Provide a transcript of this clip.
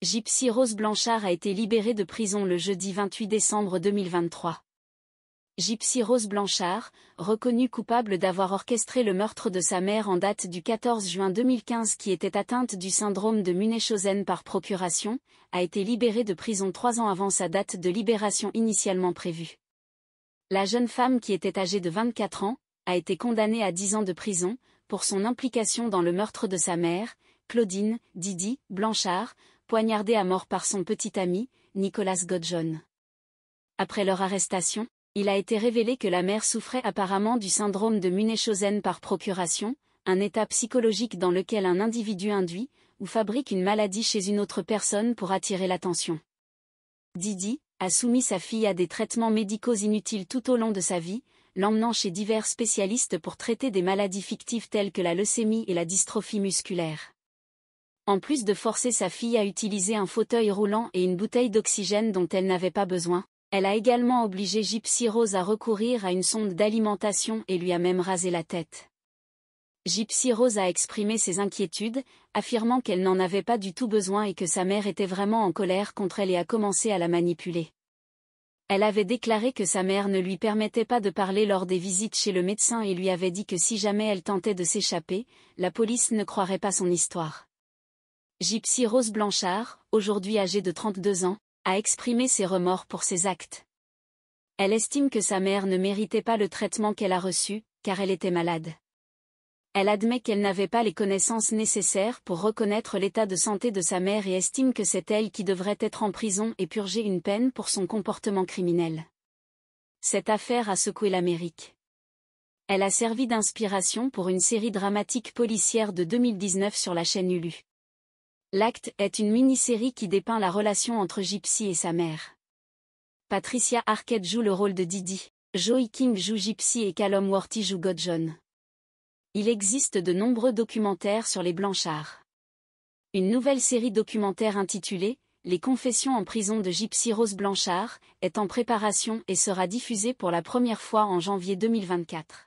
Gypsy Rose Blanchard a été libérée de prison le jeudi 28 décembre 2023. Gypsy Rose Blanchard, reconnue coupable d'avoir orchestré le meurtre de sa mère en date du 14 juin 2015 qui était atteinte du syndrome de Munchausen par procuration, a été libérée de prison 3 ans avant sa date de libération initialement prévue. La jeune femme qui était âgée de 24 ans, a été condamnée à 10 ans de prison, pour son implication dans le meurtre de sa mère, Claudine, Didi, Blanchard, poignardée à mort par son petit ami, Nicolas Godjon. Après leur arrestation, il a été révélé que la mère souffrait apparemment du syndrome de Munchausen par procuration, un état psychologique dans lequel un individu induit, ou fabrique une maladie chez une autre personne pour attirer l'attention. Didi a soumis sa fille à des traitements médicaux inutiles tout au long de sa vie, l'emmenant chez divers spécialistes pour traiter des maladies fictives telles que la leucémie et la dystrophie musculaire. En plus de forcer sa fille à utiliser un fauteuil roulant et une bouteille d'oxygène dont elle n'avait pas besoin, elle a également obligé Gypsy Rose à recourir à une sonde d'alimentation et lui a même rasé la tête. Gypsy Rose a exprimé ses inquiétudes, affirmant qu'elle n'en avait pas du tout besoin et que sa mère était vraiment en colère contre elle et a commencé à la manipuler. Elle avait déclaré que sa mère ne lui permettait pas de parler lors des visites chez le médecin et lui avait dit que si jamais elle tentait de s'échapper, la police ne croirait pas son histoire. Gypsy Rose Blanchard, aujourd'hui âgée de 32 ans, a exprimé ses remords pour ses actes. Elle estime que sa mère ne méritait pas le traitement qu'elle a reçu, car elle était malade. Elle admet qu'elle n'avait pas les connaissances nécessaires pour reconnaître l'état de santé de sa mère et estime que c'est elle qui devrait être en prison et purger une peine pour son comportement criminel. Cette affaire a secoué l'Amérique. Elle a servi d'inspiration pour une série dramatique policière de 2019 sur la chaîne Hulu. L'Acte est une mini-série qui dépeint la relation entre Gypsy et sa mère. Patricia Arquette joue le rôle de Didi, Joey King joue Gypsy et Callum Worthy joue Godjon. Il existe de nombreux documentaires sur les Blanchards. Une nouvelle série documentaire intitulée « Les confessions en prison de Gypsy Rose Blanchard » est en préparation et sera diffusée pour la première fois en janvier 2024.